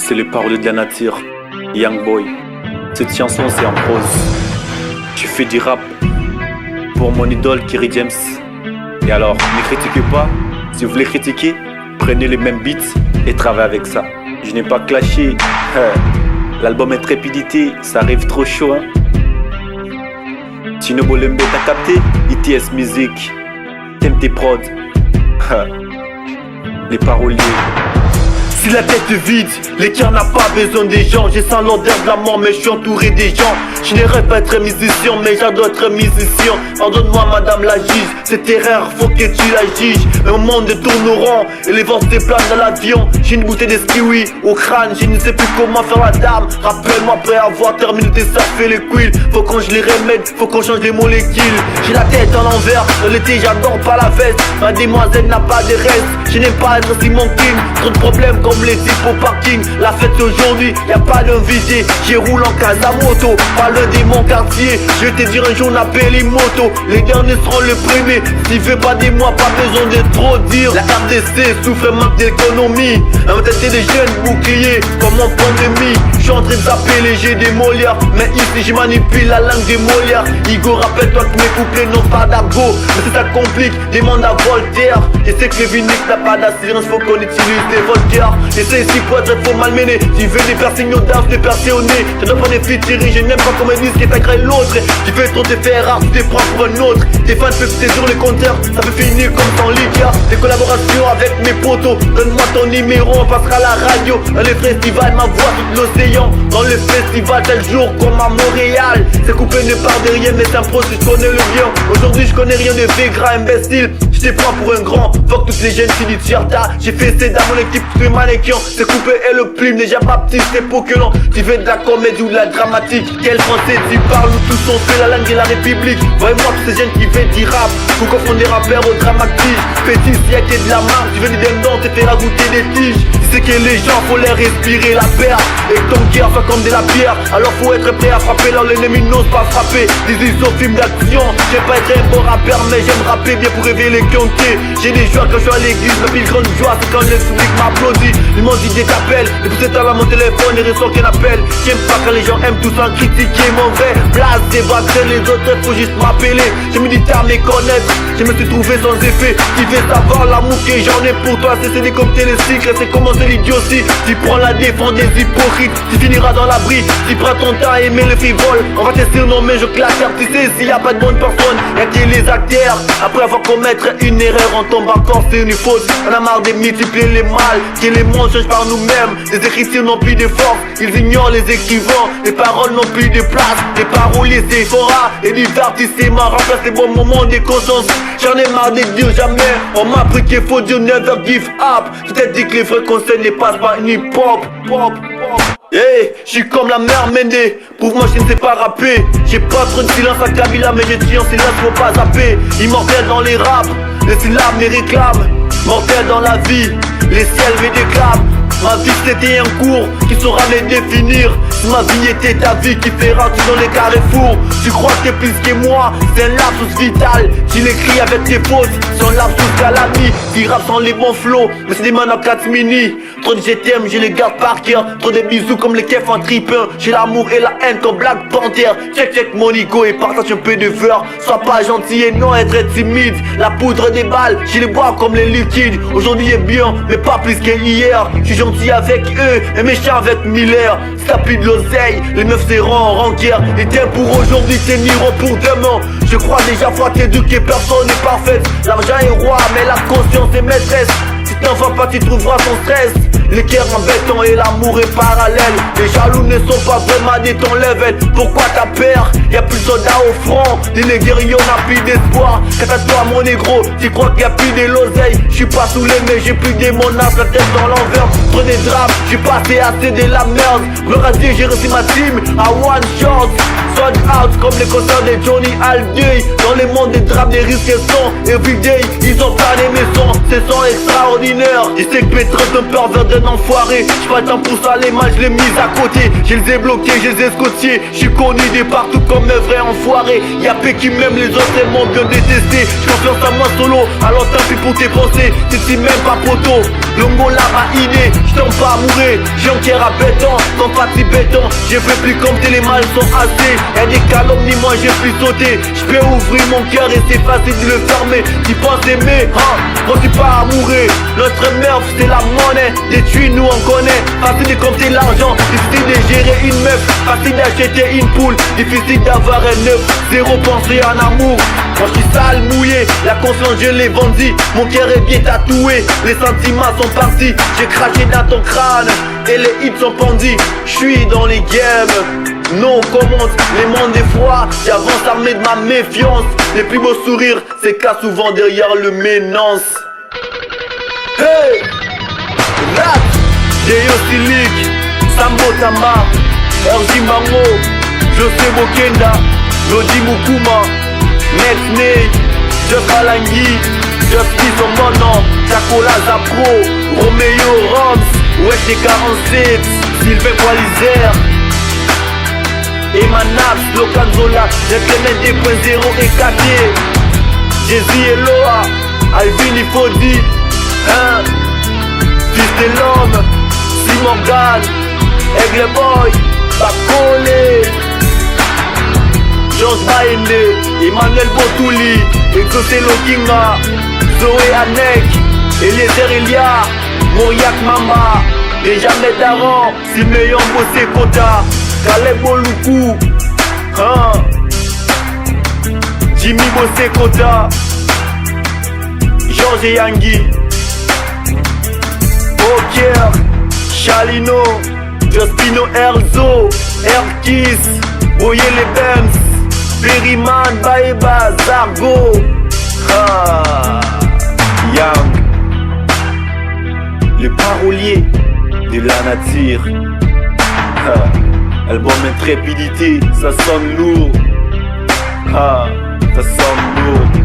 C'est les paroles de la nature, Young Boy. Cette chanson c'est en prose. Tu fais du rap pour mon idole Kerry James. Et alors, ne critiquez pas. Si vous voulez critiquer, prenez les mêmes beats et travaillez avec ça. Je n'ai pas clashé. L'album Intrépidité, ça arrive trop chaud, hein. Tino Bolembe, t'as capté? ITS Music, t'aimes tes prods. Les paroliers. Si la tête est vide, les cœurs n'a pas besoin des gens. J'ai sans l'odeur de la mort mais je suis entouré des gens. Je n'aimerais pas être musicien mais j'adore être musicien. Pardonne-moi madame la juge, cette erreur faut que tu la juges. Un monde tourne au rond et les vents se déplacent dans l'avion. J'ai une bouteille de skiwi au crâne, je ne sais plus comment faire la dame. Rappelle-moi après avoir terminé de fait les quills. Faut qu'on je les remède, faut qu'on change les molécules. J'ai la tête à l'envers, dans l'été j'adore pas la veste. Ma demoiselle n'a pas de reste, je n'aime pas être si mon king. Trop de problèmes comme les types au parking. La fête aujourd'hui, y'a pas d'invité. J'y roule en Casamoto, pas loin de mon quartier. Je vais te dire un jour on appelle les motos. Les derniers seront les premiers. S'il fait pas des mois, pas besoin de trop dire. La RDC souffre un manque d'économie. Un tête des jeunes boucliers comme en pandémie. J'suis en train de taper les jets des Molières. Mais ici je manipule la langue des Molières. Igo, rappelle-toi que mes couplets n'ont pas d'argot. Mais si ça complique, demande à Voltaire. Je sais que le Vinic n'a pas d'assurance, faut qu'on utilise des vodkas. Et c'est ici pour être faut malmener. Tu veux des piercings au danse, des percés au nez. Je dois prendre des featuring, je n'aime pas comme un disque qui t'agrée l'autre. Tu fais trop te faire rare, tu te prends pour un autre. Tes fans peuvent citer sur les compteurs, ça peut finir comme sans Lydia. Des collaborations avec mes potos. Donne-moi ton numéro, on passera à la radio. Dans les festivals, ma voix tout l'océan. Dans le festival, tel jour comme à Montréal. C'est coupé ne part de rien, mais c'est un processus, je connais le bien. Aujourd'hui, je connais rien de Végra, imbécile. Je te prends pour un grand, fuck toutes les jeunes filles du Tierta. J'ai fait c'est dans mon équipe, tous les mannequins. C'est coupé et le plume, déjà baptiste, c'est poquelon. Tu veux de la comédie ou de la dramatique? Quel français tu parles, nous tous on fait la langue de la République. Voyez-moi tous ces jeunes qui font du rap. Vous confondez des rappeurs au dramatique. Petit, si y'a que de la marque, tu veux des dindons, te faire goûter des tiges. Tu sais que les gens faut les respirer la perte. Et ton cœur fait comme de la pierre. Alors faut être prêt à frapper, là l'ennemi n'ose pas frapper. Des histoires, films d'action. J'aime pas être un bon rappeur, mais j'aime rapper bien pour révéler qui on est. J'ai des joies quand je suis à l'église, ma plus grande joie c'est quand le public m'applaudit. Ils m'ont dit des t'appelles, et tout c'est à mon téléphone, les réseaux qu'un appelle. J'aime pas quand les gens aiment tout sans critiquer mon vrai. Place des vaccins, les autres faut juste m'appeler. Je me dis t'as me connaître, je me suis trouvé sans effet. Tu veux savoir l'amour que j'en ai pour toi, c'est décompter les cycles, c'est commencer l'idiotie. Tu prends la défense des hypocrites, tu finiras dans l'abri. Tu prends ton temps à aimer le frivole, on va te surnommer, je clash. Tu sais s'il y a pas de bonne personne, y'a que les acteurs. Après avoir commettre une erreur, on tombe encore sur une faute. On a marre de multiplier les mal, que les mondes changent par nous-mêmes. Les écritures n'ont plus de force, ils ignorent les écrivains. Les paroles n'ont plus de place, les paroliers c'est fora. Et divertissement remplace les bons moments des consciences. J'en ai marre de dire jamais, on m'a appris qu'il faut dire never give up. Je t'ai dit que les vrais conseils ne passent pas une hip-hop. Hey, j'suis comme la mère Méndé, prouve-moi je ne sais pas rapper. J'ai pas trop de silence à Kabila, mais je dis en silence, faut pas zapper. Immortel dans les raps, les syllabes me réclament. Mortel dans la vie, les ciels me déclament. Ma vie c'était un cours qui saura me définir. Si ma vie était ta vie qui fera tout dans les carrefours. Tu crois que t'es plus que moi, c'est un lapsus vital. Tu l'écris avec tes fautes, c'est un lapsus calami. Tu rap sans les bons flots, mais c'est des man en 4 mini. Trop de GTM, je les garde par cœur. Trop de bisous comme les kefs en tripin. J'ai l'amour et la haine comme Black Panther. Check mon ego et partage un peu de beurre. Sois pas gentil et non être timide. La poudre des balles, je les bois comme les liquides. Aujourd'hui est bien, mais pas plus qu'hier. J'suis gentil avec eux et méchant avec Miller. Si t'as plus de l'oseille, les meufs seront en ranquière. Et t'es pour aujourd'hui, t'es n'iront pour demain. Je crois déjà fois qu'éduquer personne n'est parfaite. L'argent est roi, mais la conscience est maîtresse. Si t'en vas pas, tu trouveras ton stress. Les cœurs en béton et l'amour est parallèle. Les jaloux ne sont pas vraiment de ton level. Pourquoi t'as peur? Y'a plus de soldats au front. Les guerriers on a plus d'espoir. Quant à toi mon négro, tu crois qu'il y a plus de l'oseille. J'suis pas saoulé mais j'ai plus de mon âge, la tête dans l'envers. Trop des drames, j'suis passé assez de la merde. Gloire à Dieu, j'ai reçu ma team à one shot. Sold out comme les concerts de Johnny Hallyday. Dans les mondes des drames, des risques sont everyday. Ils ont pas les maisons, c'est sont extraordinaires. Je sais que Petra te pervers d'un enfoiré. J'suis pas le temps pour ça, les mal, je l'ai mis à côté. Je les ai bloqués, je les ai scotiés. J'suis connu de partout comme un vrai enfoiré. Y'a P qui m'aime, les autres les m'ont bien détesté. J'confiance à moi solo, alors tant pis pour tes pensées. T'es si même pas poteau, Longo là m'a idée. J't'en pas à mourir, j'ai un cœur à béton, comme Fatih béton. Je fais plus compter, les mâles sont assez. Y'a des calomnies, moi j'ai plus sauté. Je peux ouvrir mon cœur et c'est facile de le fermer. Tu penses aimer, hein, moi je suis pas à mourir. Notre meuf c'est la monnaie, des tuiles nous on connaît. Facile de compter l'argent, difficile de gérer une meuf. Facile d'acheter une poule, difficile d'avoir un œuf. Zéro pensée en amour, moi je suis sale mouillé. La confiance je l'ai vendue, mon cœur est bien tatoué. Les sentiments sont partis, j'ai craché dans ton crâne et les hits sont pendus. Je suis dans les games, non on commence, les mondes est froid. J'avance armé de ma méfiance. Les plus beaux sourires, c'est qu'à souvent derrière le ménance. Hey, rap, J.O. Silic, Sambo Tama, RJ Mango, José Bokenda, Lodi Mukuma, Next Ney, Just Alangui, Justice au mon nom, Chacola Zapro, Romeo Roms, Wesh des 46, Sylvain Poilizer, Emanax, Locanzola, Gentleman 2.0 et Katier, Jay-Z et Loa, Alvin Ifodi, hein, Fils de l'homme, Simon Morgan, Aigle Boy, Bakole, George Baende, Emmanuel Botouli, Exaucé Lokinga, Zoé Anek, Eliezer Elia, Mauriac Mama, Benjamin Daran, Simeon Bossé Kota, Caleb Moluku, hein, Jimmy Bossé Kota, Georges Yangui, Oker, Chalino, Justino Erzo, Erkis, Boyer les Benz, Perryman, Baeba, Zargo, Yang, le parolier de la nature. Album Intrépidité, ça sonne lourd. Ça sonne lourd.